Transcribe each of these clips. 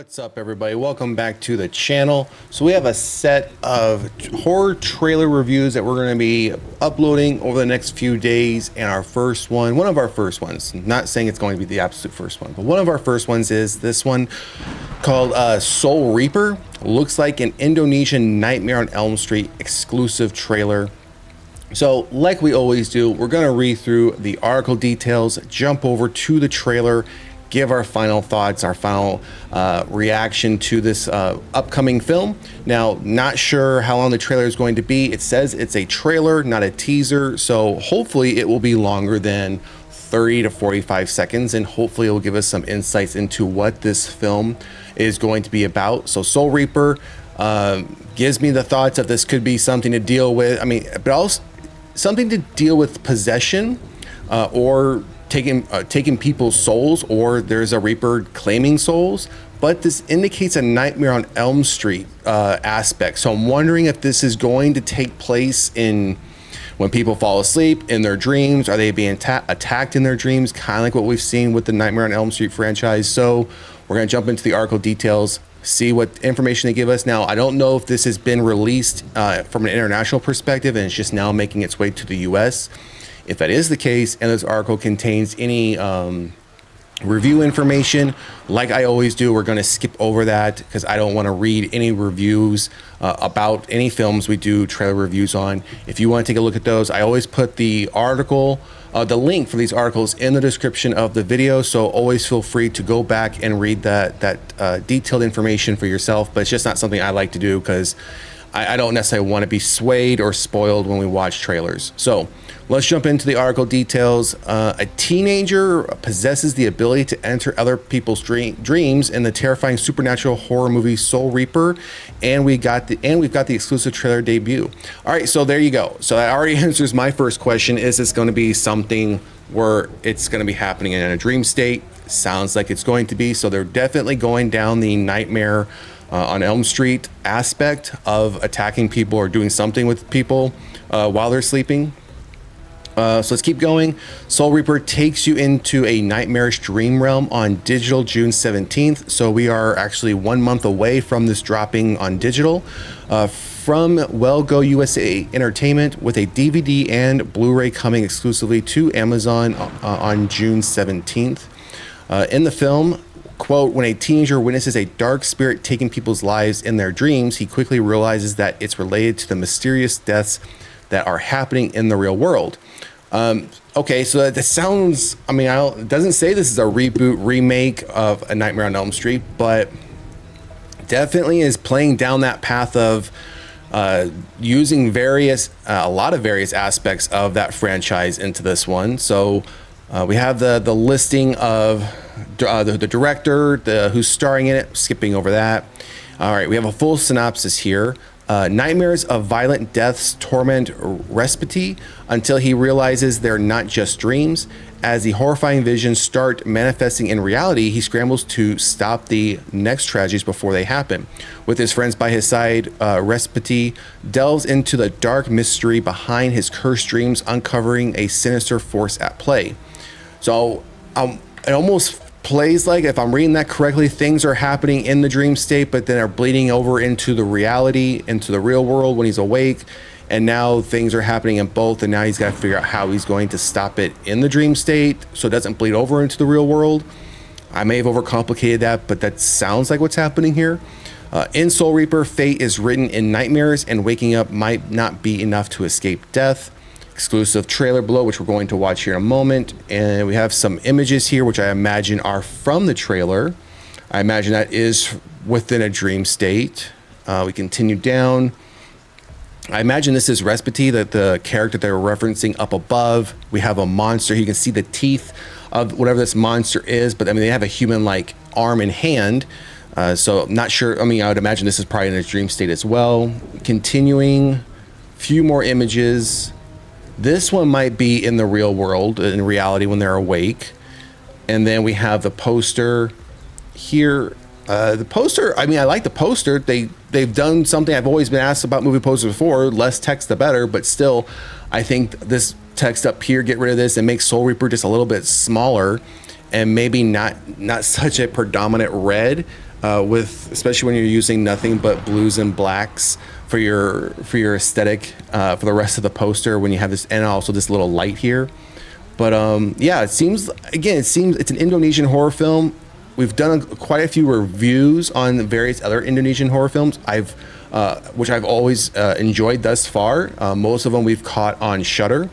What's up, everybody? Welcome back to the channel. So we have a set of horror trailer reviews that we're going to be uploading over the next few days, and our first one of our first ones, not saying it's going to be the absolute first one, but one of our first ones is this one called Soul Reaper. Looks like an Indonesian Nightmare on Elm Street exclusive trailer. So like we always do, we're going to read through the article details, jump over to the trailer, give our final thoughts, our final reaction to this upcoming film. Now, not sure how long the trailer is going to be. It says it's a trailer, not a teaser, so hopefully it will be longer than 30 to 45 seconds, and hopefully it will give us some insights into what this film is going to be about. So Soul Reaper gives me the thoughts that this could be something to deal with, but also something to deal with possession or taking people's souls, or there's a Reaper claiming souls. But this indicates a Nightmare on Elm Street aspect. So I'm wondering if this is going to take place in when people fall asleep in their dreams. Are they being attacked in their dreams, kind of like what we've seen with the Nightmare on Elm Street franchise? So we're going to jump into the article details, see what information they give us. Now, I don't know if this has been released from an international perspective and it's just now making its way to the US. If that is the case, and this article contains any review information, like I always do, we're going to skip over that because I don't want to read any reviews about any films we do trailer reviews on. If you want to take a look at those, I always put the article, the link for these articles in the description of the video. So always feel free to go back and read that detailed information for yourself. But it's just not something I like to do because I don't necessarily want to be swayed or spoiled when we watch trailers. So let's jump into the article details. A teenager possesses the ability to enter other people's dreams in the terrifying supernatural horror movie Soul Reaper, and we've got the exclusive trailer debut. All right, so there you go. So that already answers my first question: is this going to be something where it's going to be happening in a dream state? Sounds like it's going to be. So they're definitely going down the Nightmare on Elm Street aspect of attacking people or doing something with people while they're sleeping. So let's keep going. Soul Reaper takes you into a nightmarish dream realm on digital June 17th. So we are actually 1 month away from this dropping on digital. From Well Go USA Entertainment, with a DVD and Blu-ray coming exclusively to Amazon on June 17th. In the film, quote, when a teenager witnesses a dark spirit taking people's lives in their dreams, he quickly realizes that it's related to the mysterious deaths that are happening in the real world. Okay, so that sounds, it doesn't say this is a reboot, remake of A Nightmare on Elm Street, but definitely is playing down that path of using a lot of various aspects of that franchise into this one. So we have the listing of the director, who's starring in it, skipping over that. All right, we have a full synopsis here. Nightmares of violent deaths torment Respiti until he realizes they're not just dreams. As the horrifying visions start manifesting in reality, he scrambles to stop the next tragedies before they happen. With his friends by his side, Respiti delves into the dark mystery behind his cursed dreams, uncovering a sinister force at play. So it almost plays like, if I'm reading that correctly, things are happening in the dream state, but then are bleeding over into the reality, into the real world when he's awake. And now things are happening in both, and now he's got to figure out how he's going to stop it in the dream state so it doesn't bleed over into the real world. I may have overcomplicated that, but that sounds like what's happening here. In Soul Reaper, fate is written in nightmares, and waking up might not be enough to escape death. Exclusive trailer below, which we're going to watch here in a moment. And we have some images here, which I imagine are from the trailer. I imagine that is within a dream state. We continue down. I imagine this is Respiti, the character they were referencing up above. We have a monster. You can see the teeth of whatever this monster is, but they have a human-like arm and hand. So I'm not sure. I would imagine this is probably in a dream state as well. Continuing, few more images. This one might be in the real world, in reality, when they're awake. And then we have the poster here. The poster, I like the poster. They've done something I've always been asked about movie posters before. Less text, the better. But still, I think this text up here, get rid of this and make Soul Reaper just a little bit smaller, and maybe not such a predominant red. with especially when you're using nothing but blues and blacks for your aesthetic for the rest of the poster when you have this, and also this little light here. But yeah, it seems it's an Indonesian horror film. We've done quite a few reviews on various other Indonesian horror films. Which I've always enjoyed thus far. Most of them we've caught on Shudder.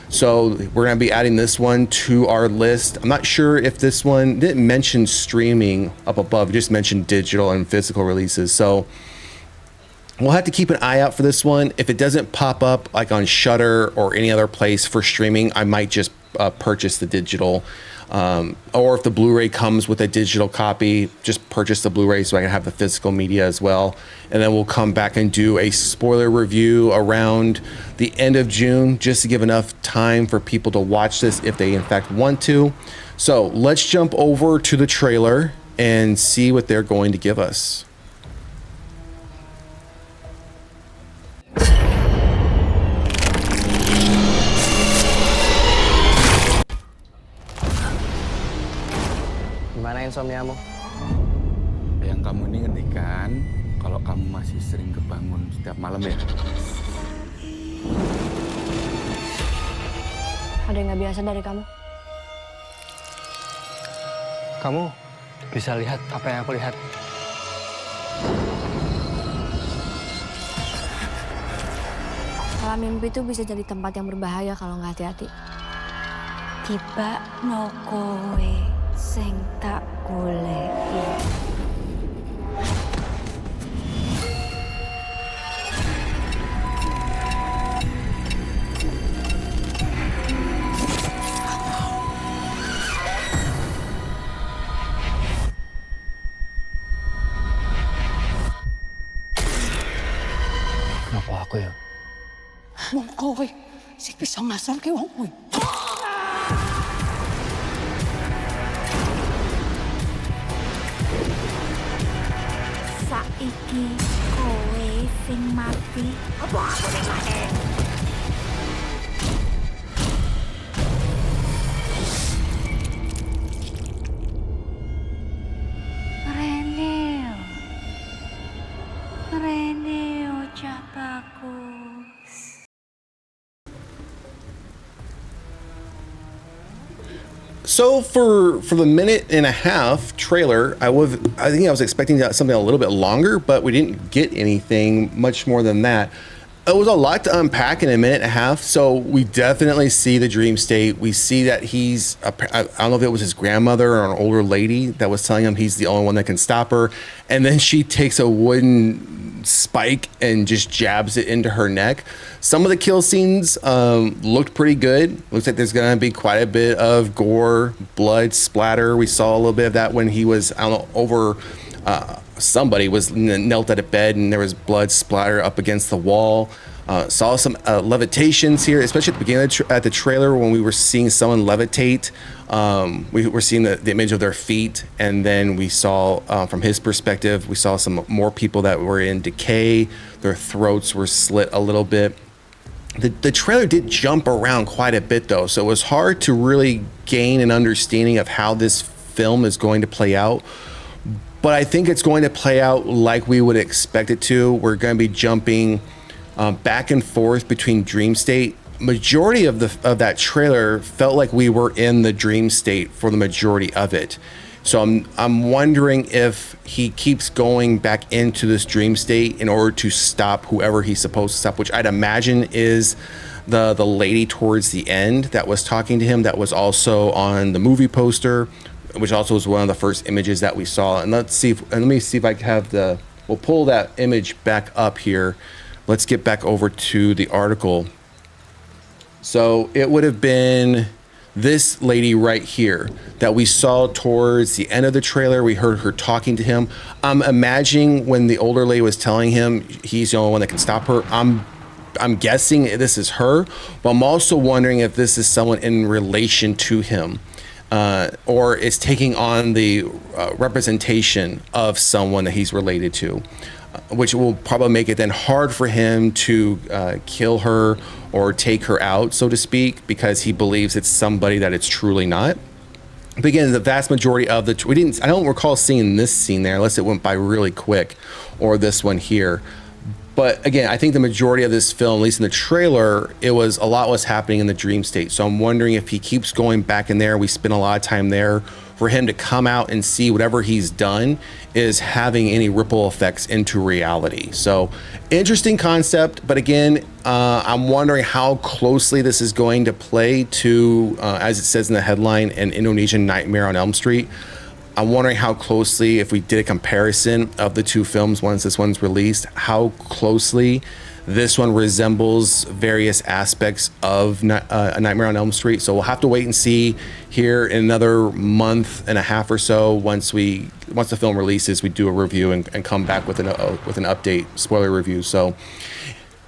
So we're going to be adding this one to our list. I'm not sure if this one didn't mention streaming up above, just mentioned digital and physical releases. So we'll have to keep an eye out for this one. If it doesn't pop up like on Shudder or any other place for streaming, I might just purchase the digital. Or if the Blu-ray comes with a digital copy, just purchase the Blu-ray so I can have the physical media as well. And then we'll come back and do a spoiler review around the end of June, just to give enough time for people to watch this if they in fact want to. So let's jump over to the trailer and see what they're going to give us. Gimana insomniamu? Yang kamu ini ngedikan kalau kamu masih sering kebangun setiap malam ya? Ada yang nggak biasa dari kamu? Kamu bisa lihat apa yang aku lihat. Kalau mimpi itu bisa jadi tempat yang berbahaya kalau nggak hati-hati. Tiba no kowe sing tak goleki. Kenapa aku ya? Wong kowe sing bisa ngasorke wong kuwi. Saiki kowe sing mati. Apa aku ning mati? Reneo cak bagus. So for the minute and a half trailer, I think I was expecting something a little bit longer, but we didn't get anything much more than that. It was a lot to unpack in a minute and a half. So we definitely see the dream state. We see that I don't know if it was his grandmother or an older lady that was telling him he's the only one that can stop her. And then she takes a wooden spike and just jabs it into her neck. Some of the kill scenes looked pretty good. Looks like there's gonna be quite a bit of gore, blood, splatter. We saw a little bit of that when he was, I don't know, over somebody was knelt at a bed and there was blood splatter up against the wall. Saw some levitations here, especially at the beginning at the trailer when we were seeing someone levitate. We were seeing the image of their feet, and then we saw from his perspective, we saw some more people that were in decay. Their throats were slit a little bit. The trailer did jump around quite a bit though, so it was hard to really gain an understanding of how this film is going to play out. But I think it's going to play out like we would expect it to. We're going to be jumping back and forth between dream state. Majority of that trailer felt like we were in the dream state for the majority of it. So I'm wondering if he keeps going back into this dream state in order to stop whoever he's supposed to stop, which I'd imagine is the lady towards the end that was talking to him, that was also on the movie poster, which also was one of the first images that we saw. And let me see if I have we'll pull that image back up here. Let's get back over to the article. So it would have been this lady right here that we saw towards the end of the trailer. We heard her talking to him. I'm imagining when the older lady was telling him he's the only one that can stop her, I'm guessing this is her, but I'm also wondering if this is someone in relation to him. Or is taking on the representation of someone that he's related to, which will probably make it then hard for him to kill her or take her out, so to speak, because he believes it's somebody that it's truly not. But again, the vast majority of I don't recall seeing this scene there unless it went by really quick, or this one here. But again, I think the majority of this film, at least in the trailer, a lot was happening in the dream state. So I'm wondering if he keeps going back in there. We spend a lot of time there for him to come out and see whatever he's done is having any ripple effects into reality. So interesting concept. But again, I'm wondering how closely this is going to play to, as it says in the headline, an Indonesian Nightmare on Elm Street. I'm wondering how closely, if we did a comparison of the two films once this one's released, how closely this one resembles various aspects of A Nightmare on Elm Street. So we'll have to wait and see here in another month and a half or so. Once the film releases, we do a review and come back with an update spoiler review. So,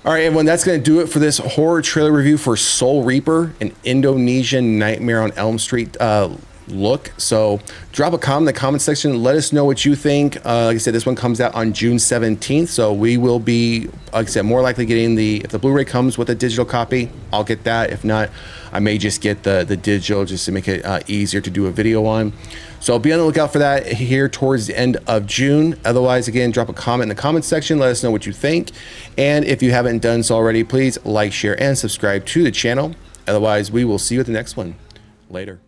all right, everyone, that's going to do it for this horror trailer review for Soul Reaper, an Indonesian Nightmare on Elm Street look. So drop a comment in the comment section. Let us know what you think. Like I said, this one comes out on June 17th. So we will be, like I said, more likely getting if the Blu-ray comes with a digital copy, I'll get that. If not, I may just get the digital just to make it easier to do a video on. So be on the lookout for that here towards the end of June. Otherwise, again, drop a comment in the comment section. Let us know what you think. And if you haven't done so already, please like, share, and subscribe to the channel. Otherwise, we will see you at the next one. Later.